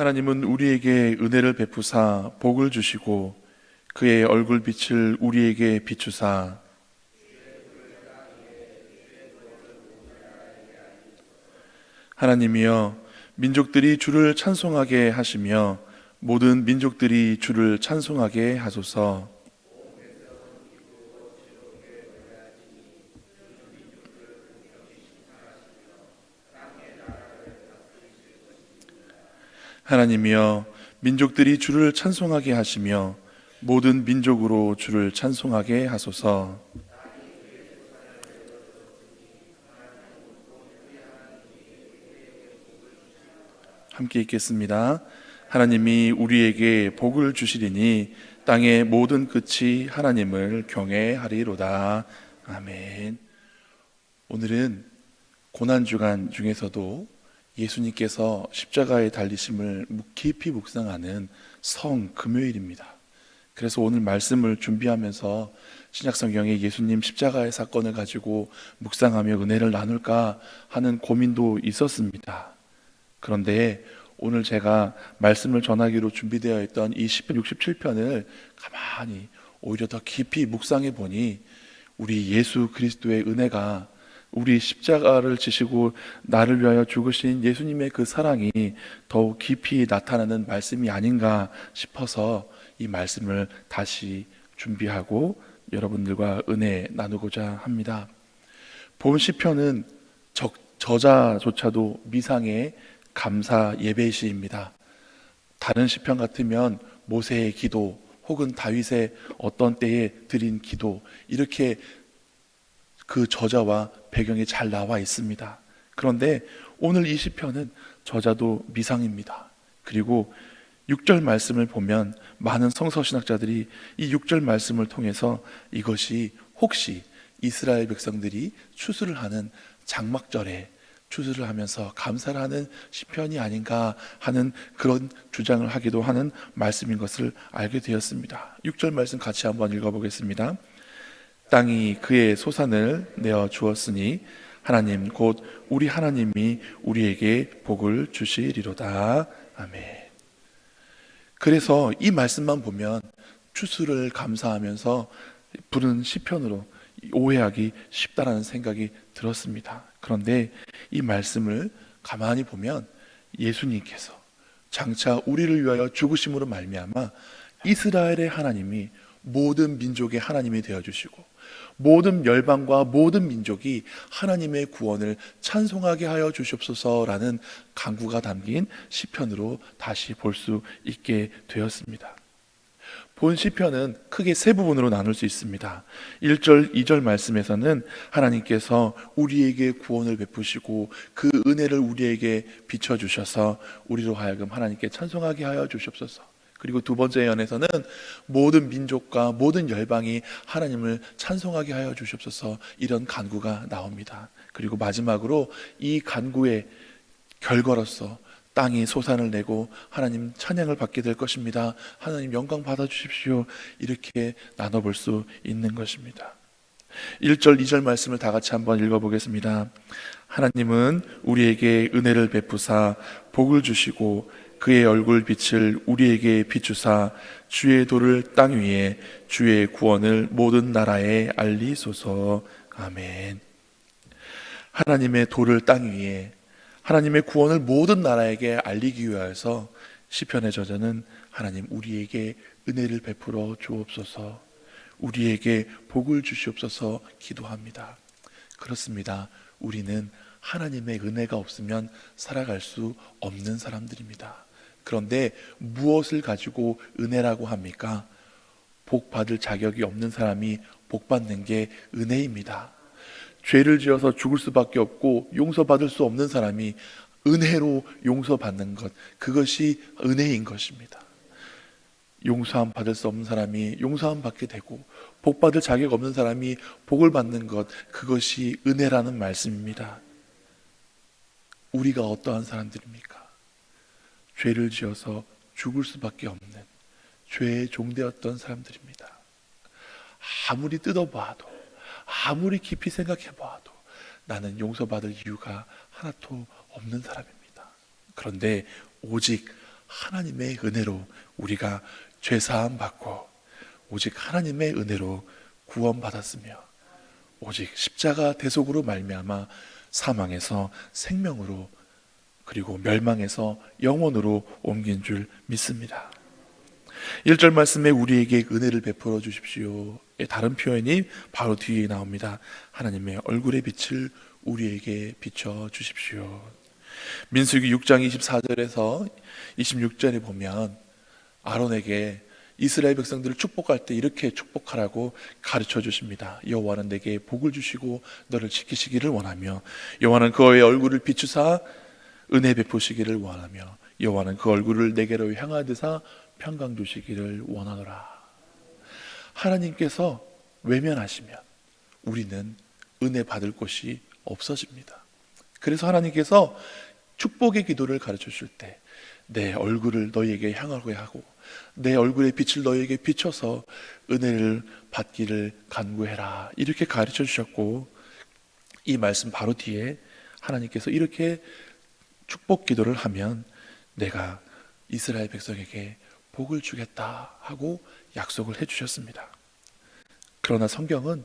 하나님은 우리에게 은혜를 베푸사 복을 주시고 그의 얼굴빛을 우리에게 비추사 하나님이여 민족들이 주를 찬송하게 하시며 모든 민족들이 주를 찬송하게 하소서. 하나님이여 민족들이 주를 찬송하게 하시며 모든 민족으로 주를 찬송하게 하소서. 함께 읽겠습니다. 하나님이 우리에게 복을 주시리니 땅의 모든 끝이 하나님을 경외하리로다. 아멘. 오늘은 고난주간 중에서도 예수님께서 십자가에 달리심을 깊이 묵상하는 성금요일입니다. 그래서 오늘 말씀을 준비하면서 신약성경에 예수님 십자가의 사건을 가지고 묵상하며 은혜를 나눌까 하는 고민도 있었습니다. 그런데 오늘 제가 말씀을 전하기로 준비되어 있던 이 시편 67편을 가만히 오히려 더 깊이 묵상해 보니 우리 예수 그리스도의 은혜가 우리 십자가를 지시고 나를 위하여 죽으신 예수님의 그 사랑이 더욱 깊이 나타나는 말씀이 아닌가 싶어서 이 말씀을 다시 준비하고 여러분들과 은혜 나누고자 합니다. 본 시편은 저자조차도 미상의 감사 예배 시입니다. 다른 시편 같으면 모세의 기도 혹은 다윗의 어떤 때에 드린 기도, 이렇게 그 저자와 배경이 잘 나와 있습니다. 그런데 오늘 이 시편은 저자도 미상입니다. 그리고 6절 말씀을 보면 많은 성서신학자들이 이 6절 말씀을 통해서 이것이 혹시 이스라엘 백성들이 추수를 하는 장막절에 추수를 하면서 감사를 하는 시편이 아닌가 하는 그런 주장을 하기도 하는 말씀인 것을 알게 되었습니다. 6절 말씀 같이 한번 읽어보겠습니다. 땅이 그의 소산을 내어 주었으니 하나님 곧 우리 하나님이 우리에게 복을 주시리로다. 아멘. 그래서 이 말씀만 보면 추수를 감사하면서 부른 시편으로 오해하기 쉽다라는 생각이 들었습니다. 그런데 이 말씀을 가만히 보면 예수님께서 장차 우리를 위하여 죽으심으로 말미암아 이스라엘의 하나님이 모든 민족의 하나님이 되어주시고 모든 열방과 모든 민족이 하나님의 구원을 찬송하게 하여 주시옵소서라는 간구가 담긴 시편으로 다시 볼 수 있게 되었습니다. 본 시편은 크게 세 부분으로 나눌 수 있습니다. 1절, 2절 말씀에서는 하나님께서 우리에게 구원을 베푸시고 그 은혜를 우리에게 비춰주셔서 우리로 하여금 하나님께 찬송하게 하여 주시옵소서. 그리고 두 번째 연에서는 모든 민족과 모든 열방이 하나님을 찬송하게 하여 주시옵소서, 이런 간구가 나옵니다. 그리고 마지막으로 이 간구의 결과로서 땅이 소산을 내고 하나님 찬양을 받게 될 것입니다. 하나님 영광 받아주십시오. 이렇게 나눠볼 수 있는 것입니다. 1절, 2절 말씀을 다 같이 한번 읽어보겠습니다. 하나님은 우리에게 은혜를 베푸사 복을 주시고 그의 얼굴 빛을 우리에게 비추사 주의 도를 땅 위에 주의 구원을 모든 나라에 알리소서. 아멘. 하나님의 도를 땅 위에, 하나님의 구원을 모든 나라에게 알리기 위해서 시편의 저자는 하나님 우리에게 은혜를 베풀어 주옵소서, 우리에게 복을 주시옵소서 기도합니다. 그렇습니다. 우리는 하나님의 은혜가 없으면 살아갈 수 없는 사람들입니다. 그런데 무엇을 가지고 은혜라고 합니까? 복 받을 자격이 없는 사람이 복 받는 게 은혜입니다. 죄를 지어서 죽을 수밖에 없고 용서받을 수 없는 사람이 은혜로 용서받는 것, 그것이 은혜인 것입니다. 용서함 받을 수 없는 사람이 용서함 받게 되고 복 받을 자격 없는 사람이 복을 받는 것, 그것이 은혜라는 말씀입니다. 우리가 어떠한 사람들입니까? 죄를 지어서 죽을 수밖에 없는 죄의 종되었던 사람들입니다. 아무리 뜯어봐도, 아무리 깊이 생각해봐도 나는 용서받을 이유가 하나도 없는 사람입니다. 그런데 오직 하나님의 은혜로 우리가 죄사함 받고 오직 하나님의 은혜로 구원받았으며 오직 십자가 대속으로 말미암아 사망에서 생명으로 그리고 멸망에서 영원으로 옮긴 줄 믿습니다. 1절 말씀에 우리에게 은혜를 베풀어 주십시오의 다른 표현이 바로 뒤에 나옵니다. 하나님의 얼굴의 빛을 우리에게 비춰 주십시오. 민수기 6장 24절에서 26절에 보면 아론에게 이스라엘 백성들을 축복할 때 이렇게 축복하라고 가르쳐 주십니다. 여호와는 내게 복을 주시고 너를 지키시기를 원하며 여호와는 그의 얼굴을 비추사 은혜 베푸시기를 원하며 여호와는 그 얼굴을 내게로 향하드사 평강 주시기를 원하노라. 하나님께서 외면하시면 우리는 은혜 받을 곳이 없어집니다. 그래서 하나님께서 축복의 기도를 가르쳐 줄 때 내 얼굴을 너희에게 향하게 하고 내 얼굴의 빛을 너희에게 비춰서 은혜를 받기를 간구해라 이렇게 가르쳐 주셨고, 이 말씀 바로 뒤에 하나님께서 이렇게 축복 기도를 하면 내가 이스라엘 백성에게 복을 주겠다 하고 약속을 해주셨습니다. 그러나 성경은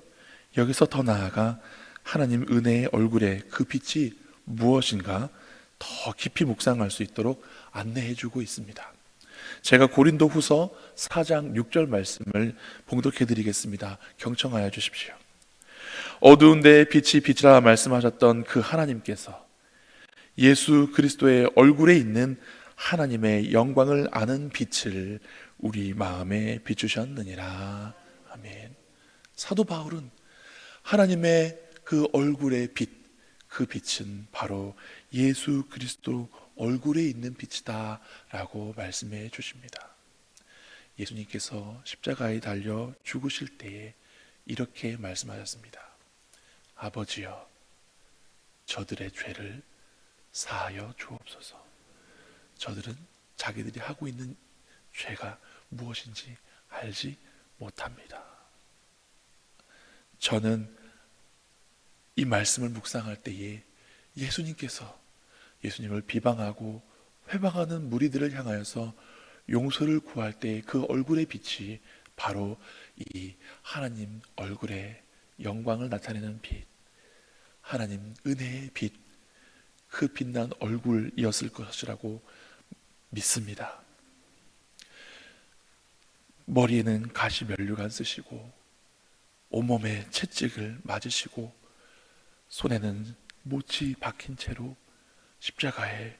여기서 더 나아가 하나님 은혜의 얼굴에 그 빛이 무엇인가 더 깊이 묵상할 수 있도록 안내해주고 있습니다. 제가 고린도 후서 4장 6절 말씀을 봉독해드리겠습니다. 경청하여 주십시오. 어두운 데에 빛이 빛이라 말씀하셨던 그 하나님께서 예수 그리스도의 얼굴에 있는 하나님의 영광을 아는 빛을 우리 마음에 비추셨느니라. 아멘. 사도 바울은 하나님의 그 얼굴의 빛, 그 빛은 바로 예수 그리스도 얼굴에 있는 빛이다 라고 말씀해 주십니다. 예수님께서 십자가에 달려 죽으실 때에 이렇게 말씀하셨습니다. 아버지여, 저들의 죄를 사하여 주옵소서. 저들은 자기들이 하고 있는 죄가 무엇인지 알지 못합니다. 저는 이 말씀을 묵상할 때에 예수님을 비방하고 회방하는 무리들을 향하여서 용서를 구할 때 그 얼굴의 빛이 바로 이 하나님 얼굴의 영광을 나타내는 빛, 하나님 은혜의 빛, 그 빛난 얼굴이었을 것이라고 믿습니다. 머리에는 가시 면류관 쓰시고 온몸에 채찍을 맞으시고 손에는 못이 박힌 채로 십자가에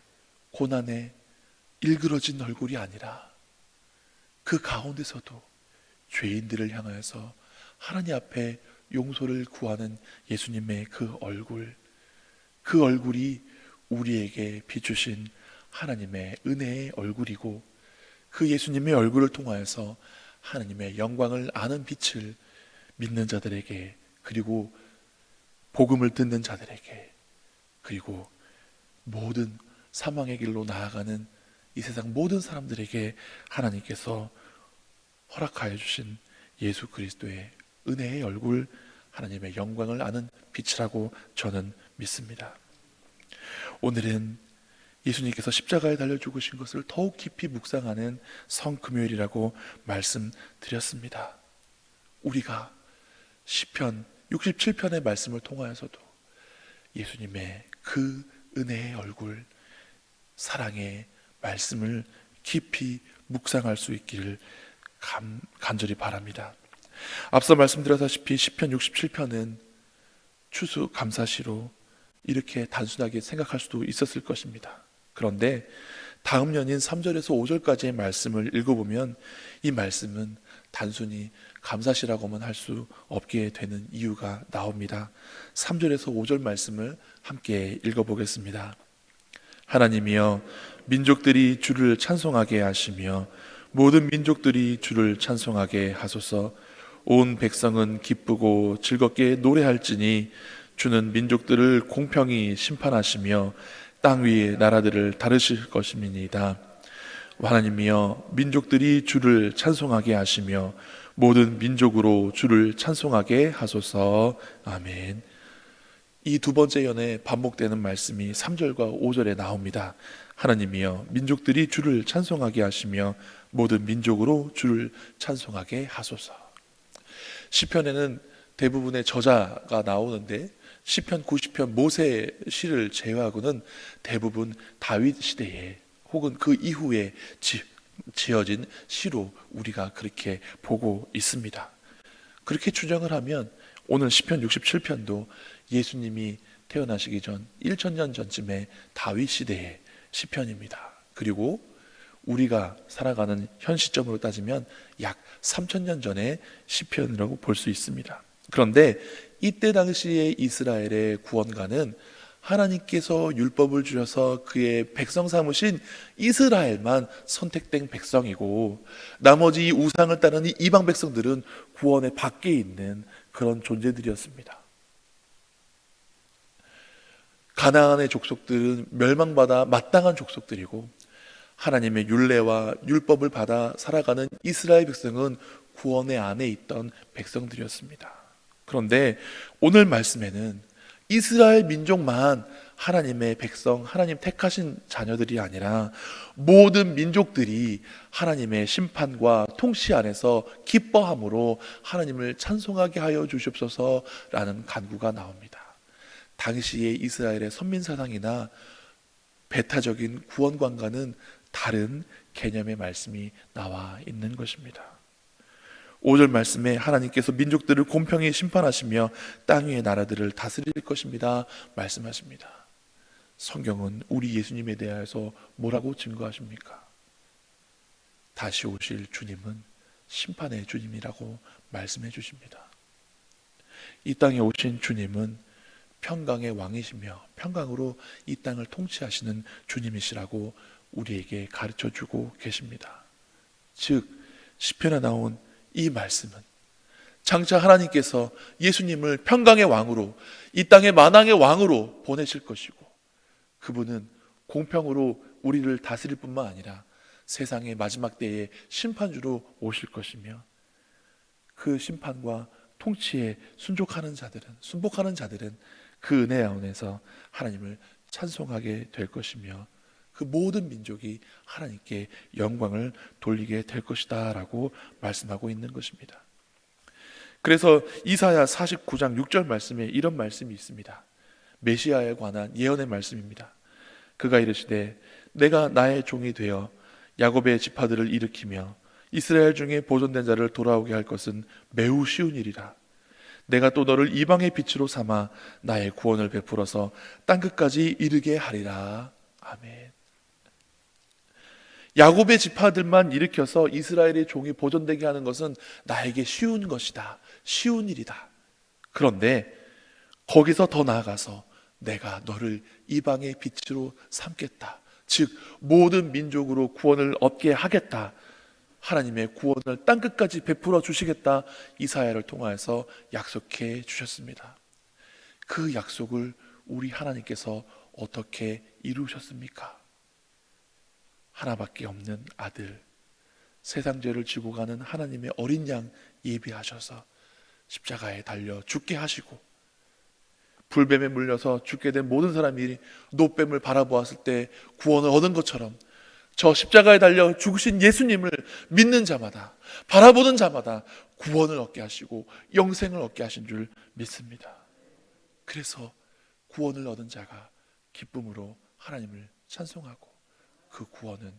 고난에 일그러진 얼굴이 아니라 그 가운데서도 죄인들을 향하여서 하나님 앞에 용서를 구하는 예수님의 그 얼굴이 우리에게 비추신 하나님의 은혜의 얼굴이고, 그 예수님의 얼굴을 통하여서 하나님의 영광을 아는 빛을 믿는 자들에게, 그리고 복음을 듣는 자들에게, 그리고 모든 사망의 길로 나아가는 이 세상 모든 사람들에게 하나님께서 허락하여 주신 예수 그리스도의 은혜의 얼굴, 하나님의 영광을 아는 빛이라고 저는 믿습니다. 오늘은 예수님께서 십자가에 달려 죽으신 것을 더욱 깊이 묵상하는 성금요일이라고 말씀드렸습니다. 우리가 시편 67편의 말씀을 통하여서도 예수님의 그 은혜의 얼굴, 사랑의 말씀을 깊이 묵상할 수 있기를 간절히 바랍니다. 앞서 말씀드렸다시피 시편 67편은 추수감사시로 이렇게 단순하게 생각할 수도 있었을 것입니다. 그런데 다음 연인 3절에서 5절까지의 말씀을 읽어보면 이 말씀은 단순히 감사시라고만 할 수 없게 되는 이유가 나옵니다. 3절에서 5절 말씀을 함께 읽어보겠습니다. 하나님이여, 민족들이 주를 찬송하게 하시며 모든 민족들이 주를 찬송하게 하소서. 온 백성은 기쁘고 즐겁게 노래할지니 주는 민족들을 공평히 심판하시며 땅 위의 나라들을 다루실 것임이니이다. 하나님이여, 민족들이 주를 찬송하게 하시며 모든 민족으로 주를 찬송하게 하소서. 아멘. 이 두 번째 연에 반복되는 말씀이 3절과 5절에 나옵니다. 하나님이여 민족들이 주를 찬송하게 하시며 모든 민족으로 주를 찬송하게 하소서. 시편에는 대부분의 저자가 나오는데 시편 90편 모세 시를 제외하고는 대부분 다윗 시대에 혹은 그 이후에 지어진 시로 우리가 그렇게 보고 있습니다. 그렇게 추정을 하면 오늘 시편 67편도 예수님이 태어나시기 전 1000년 전쯤에 다윗 시대의 시편입니다. 그리고 우리가 살아가는 현 시점으로 따지면 약 3000년 전의 시편이라고 볼 수 있습니다. 그런데 이때 당시의 이스라엘의 구원가는 하나님께서 율법을 주셔서 그의 백성 삼으신 이스라엘만 선택된 백성이고 나머지 우상을 따르는 이방 백성들은 구원의 밖에 있는 그런 존재들이었습니다. 가나안의 족속들은 멸망받아 마땅한 족속들이고 하나님의 율례와 율법을 받아 살아가는 이스라엘 백성은 구원의 안에 있던 백성들이었습니다. 그런데 오늘 말씀에는 이스라엘 민족만 하나님의 백성, 하나님 택하신 자녀들이 아니라 모든 민족들이 하나님의 심판과 통치 안에서 기뻐함으로 하나님을 찬송하게 하여 주시옵소서라는 간구가 나옵니다. 당시의 이스라엘의 선민사상이나 배타적인 구원관과는 다른 개념의 말씀이 나와 있는 것입니다. 5절 말씀에 하나님께서 민족들을 공평히 심판하시며 땅 위의 나라들을 다스릴 것입니다 말씀하십니다. 성경은 우리 예수님에 대해서 뭐라고 증거하십니까? 다시 오실 주님은 심판의 주님이라고 말씀해 주십니다. 이 땅에 오신 주님은 평강의 왕이시며 평강으로 이 땅을 통치하시는 주님이시라고 우리에게 가르쳐주고 계십니다. 즉 시편에 나온 이 말씀은 장차 하나님께서 예수님을 평강의 왕으로 이 땅의 만왕의 왕으로 보내실 것이고 그분은 공평으로 우리를 다스릴 뿐만 아니라 세상의 마지막 때에 심판주로 오실 것이며 그 심판과 통치에 순복하는 자들은 그 은혜 안에서 하나님을 찬송하게 될 것이며 그 모든 민족이 하나님께 영광을 돌리게 될 것이다 라고 말씀하고 있는 것입니다. 그래서 이사야 49장 6절 말씀에 이런 말씀이 있습니다. 메시아에 관한 예언의 말씀입니다. 그가 이르시되 내가 나의 종이 되어 야곱의 지파들을 일으키며 이스라엘 중에 보존된 자를 돌아오게 할 것은 매우 쉬운 일이라. 내가 또 너를 이방의 빛으로 삼아 나의 구원을 베풀어서 땅끝까지 이르게 하리라. 아멘. 야곱의 지파들만 일으켜서 이스라엘의 종이 보존되게 하는 것은 나에게 쉬운 것이다. 쉬운 일이다. 그런데 거기서 더 나아가서 내가 너를 이방의 빛으로 삼겠다. 즉 모든 민족으로 구원을 얻게 하겠다. 하나님의 구원을 땅끝까지 베풀어 주시겠다. 이사야를 통하여서 약속해 주셨습니다. 그 약속을 우리 하나님께서 어떻게 이루셨습니까? 하나밖에 없는 아들, 세상 죄를 지고 가는 하나님의 어린 양 예비하셔서 십자가에 달려 죽게 하시고 불뱀에 물려서 죽게 된 모든 사람이 노뱀을 바라보았을 때 구원을 얻은 것처럼 저 십자가에 달려 죽으신 예수님을 믿는 자마다 바라보는 자마다 구원을 얻게 하시고 영생을 얻게 하신 줄 믿습니다. 그래서 구원을 얻은 자가 기쁨으로 하나님을 찬송하고 그 구원은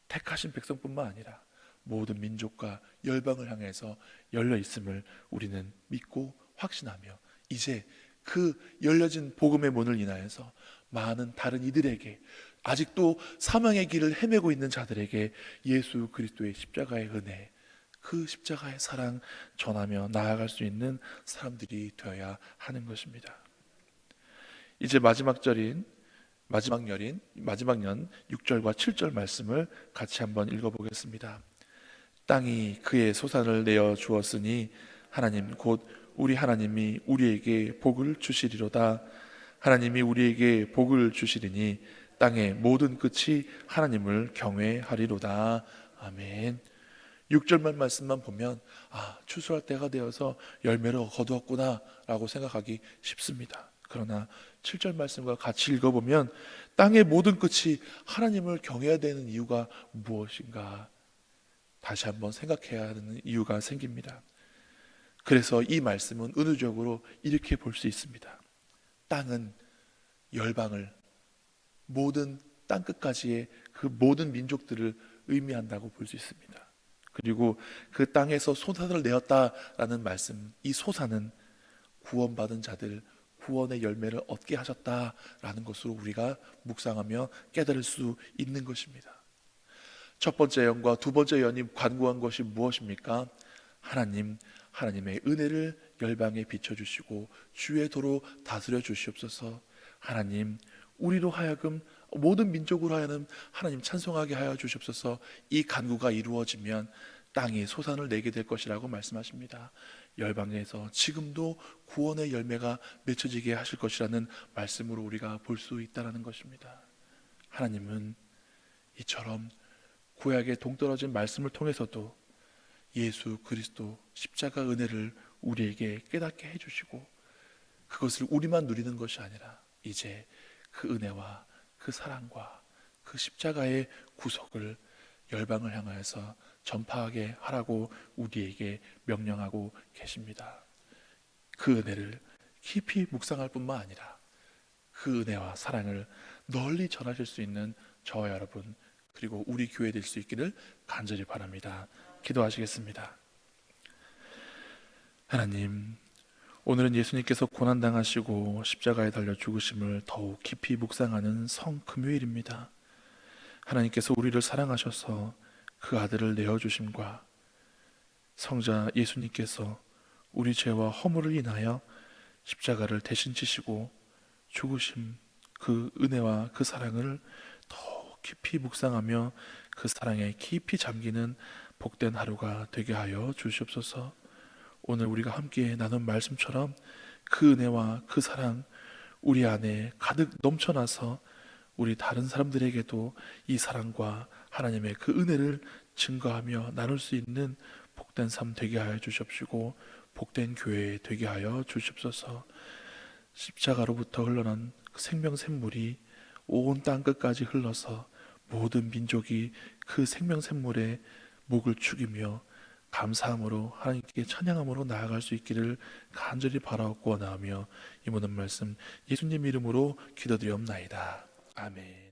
택하신 백성뿐만 아니라 모든 민족과 열방을 향해서 열려 있음을 우리는 믿고 확신하며 이제 그 열려진 복음의 문을 인하여서 많은 다른 이들에게 아직도 사망의 길을 헤매고 있는 자들에게 예수 그리스도의 십자가의 은혜, 그 십자가의 사랑 전하며 나아갈 수 있는 사람들이 되어야 하는 것입니다. 이제 마지막 년 6절과 7절 말씀을 같이 한번 읽어보겠습니다. 땅이 그의 소산을 내어 주었으니 하나님 곧 우리 하나님이 우리에게 복을 주시리로다. 하나님이 우리에게 복을 주시리니 땅의 모든 끝이 하나님을 경외하리로다. 아멘. 6절만 말씀만 보면 추수할 때가 되어서 열매를 거두었구나 라고 생각하기 쉽습니다. 그러나 7절 말씀과 같이 읽어보면 땅의 모든 끝이 하나님을 경외해야 되는 이유가 무엇인가 다시 한번 생각해야 하는 이유가 생깁니다. 그래서 이 말씀은 은유적으로 이렇게 볼 수 있습니다. 땅은 열방을, 모든 땅끝까지의 그 모든 민족들을 의미한다고 볼 수 있습니다. 그리고 그 땅에서 소산을 내었다라는 말씀, 이 소산은 구원받은 자들, 구원의 열매를 얻게 하셨다라는 것으로 우리가 묵상하며 깨달을 수 있는 것입니다. 첫 번째 연과 두 번째 연이 관고한 것이 무엇입니까? 하나님의 은혜를 열방에 비춰주시고 주의 도로 다스려 주시옵소서. 하나님, 우리로 하여금 모든 민족으로 하여금 하나님 찬송하게 하여 주시옵소서. 이 간구가 이루어지면 땅이 소산을 내게 될 것이라고 말씀하십니다. 열방에서 지금도 구원의 열매가 맺혀지게 하실 것이라는 말씀으로 우리가 볼 수 있다는 것입니다. 하나님은 이처럼 구약의 동떨어진 말씀을 통해서도 예수 그리스도 십자가 은혜를 우리에게 깨닫게 해주시고 그것을 우리만 누리는 것이 아니라 이제 그 은혜와 그 사랑과 그 십자가의 구속을 열방을 향하여서 전파하게 하라고 우리에게 명령하고 계십니다. 그 은혜를 깊이 묵상할 뿐만 아니라 그 은혜와 사랑을 널리 전하실 수 있는 저와 여러분 그리고 우리 교회 될 수 있기를 간절히 바랍니다. 기도하시겠습니다. 하나님, 오늘은 예수님께서 고난당하시고 십자가에 달려 죽으심을 더욱 깊이 묵상하는 성금요일입니다. 하나님께서 우리를 사랑하셔서 그 아들을 내어주심과 성자 예수님께서 우리 죄와 허물을 인하여 십자가를 대신 지시고 죽으심, 그 은혜와 그 사랑을 더 깊이 묵상하며 그 사랑에 깊이 잠기는 복된 하루가 되게 하여 주시옵소서. 오늘 우리가 함께 나눈 말씀처럼 그 은혜와 그 사랑 우리 안에 가득 넘쳐나서 우리 다른 사람들에게도 이 사랑과 하나님의 그 은혜를 증거하며 나눌 수 있는 복된 삶 되게 하여 주시옵시고 복된 교회 되게 하여 주시옵소서. 십자가로부터 흘러난 생명 샘물이 온 땅 끝까지 흘러서 모든 민족이 그 생명 샘물에 목을 축이며 감사함으로 하나님께 찬양함으로 나아갈 수 있기를 간절히 바라옵고 원하며 이 모든 말씀 예수님 이름으로 기도드리옵나이다. 아멘.